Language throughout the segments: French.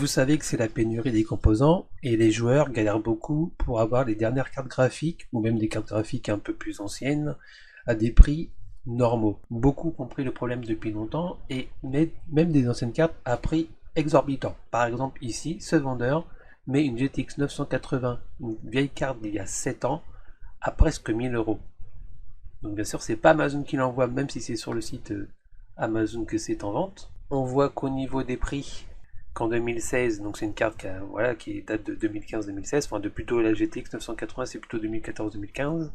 Vous savez que c'est la pénurie des composants et les joueurs galèrent beaucoup pour avoir les dernières cartes graphiques ou même des cartes graphiques un peu plus anciennes à des prix normaux. Beaucoup ont compris le problème depuis longtemps et mettent même des anciennes cartes à prix exorbitant. Par exemple ici, ce vendeur met une GTX 980, une vieille carte d'il y a 7 ans, à presque 1000 euros. Donc bien sûr c'est pas Amazon qui l'envoie, même si c'est sur le site Amazon que c'est en vente. On voit qu'au niveau des prix, qu'en 2016, donc c'est une carte qui date de 2015-2016, enfin de plutôt la GTX 980, c'est plutôt 2014-2015.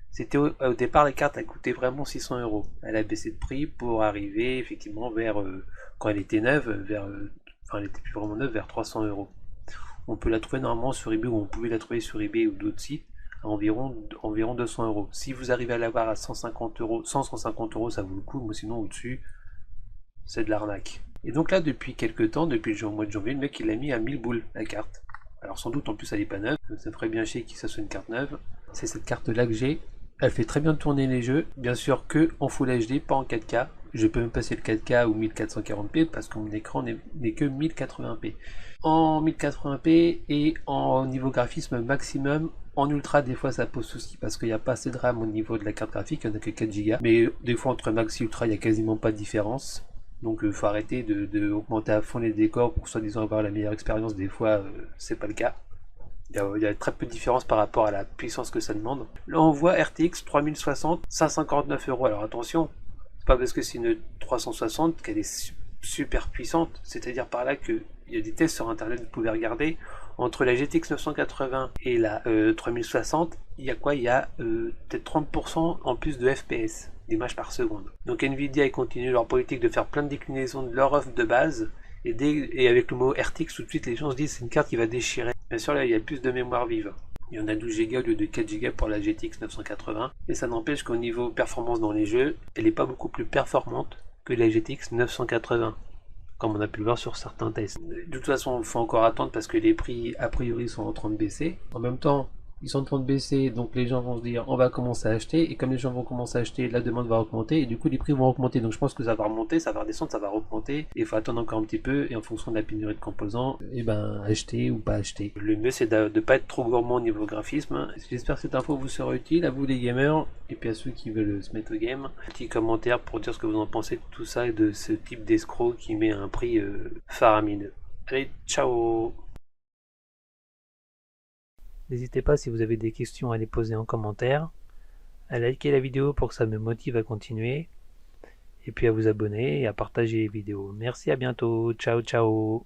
C'était au départ, la carte a coûté vraiment 600 euros. Elle a baissé de prix pour arriver effectivement vers, quand elle était neuve, elle était plus vraiment neuve, vers 300 euros. On peut la trouver normalement sur eBay, ou on pouvait la trouver sur eBay ou d'autres sites à environ 200 euros. Si vous arrivez à l'avoir à 150 euros, 150 euros, ça vaut le coup, mais sinon au-dessus, c'est de l'arnaque. Et donc là, depuis quelques temps, depuis le mois de janvier, le mec il l'a mis à 1000 boules la carte. Alors sans doute en plus elle est pas neuve, ça ferait bien chier que ça soit une carte neuve. C'est cette carte là que j'ai. Elle fait très bien tourner les jeux, bien sûr que en Full HD, pas en 4K. Je peux même passer le 4K ou 1440p parce que mon écran n'est que 1080p. En 1080p et en niveau graphisme maximum, en ultra des fois ça pose souci parce qu'il n'y a pas assez de RAM au niveau de la carte graphique, il n'y en a que 4 Go. Mais des fois entre max et ultra il n'y a quasiment pas de différence. Donc il faut arrêter de augmenter à fond les décors pour soi-disant avoir la meilleure expérience, des fois c'est pas le cas. Il y a très peu de différence par rapport à la puissance que ça demande. Là on voit RTX 3060, 549 euros. Alors attention, c'est pas parce que c'est une 360 qu'elle est super puissante, c'est-à-dire par là qu'il y a des tests sur internet, vous pouvez regarder. Entre la GTX 980 et la 3060, il y a quoi? Il y a peut-être 30% en plus de FPS, d'images par seconde. Donc Nvidia ils continuent leur politique de faire plein de déclinaisons de leur offre de base, et avec le mot RTX, tout de suite les gens se disent c'est une carte qui va déchirer. Bien sûr là il y a plus de mémoire vive. Il y en a 12 Go au lieu de 4 Go pour la GTX 980. Et ça n'empêche qu'au niveau performance dans les jeux, elle n'est pas beaucoup plus performante que la GTX 980, comme on a pu le voir sur certains tests. De toute façon, il faut encore attendre parce que les prix, a priori, sont en train de baisser. En même temps, ils sont en train de baisser, donc les gens vont se dire on va commencer à acheter, et comme les gens vont commencer à acheter, la demande va augmenter, et du coup les prix vont augmenter. Donc je pense que ça va remonter, ça va redescendre, ça va remonter, et il faut attendre encore un petit peu, et en fonction de la pénurie de composants, et ben acheter ou pas acheter. Le mieux c'est de ne pas être trop gourmand au niveau graphisme. J'espère que cette info vous sera utile, à vous les gamers, et puis à ceux qui veulent se mettre au game. Petit commentaire pour dire ce que vous en pensez de tout ça, et de ce type d'escroc qui met un prix faramineux. Allez, ciao! N'hésitez pas si vous avez des questions à les poser en commentaire, à liker la vidéo pour que ça me motive à continuer, et puis à vous abonner et à partager les vidéos. Merci, à bientôt, ciao ciao!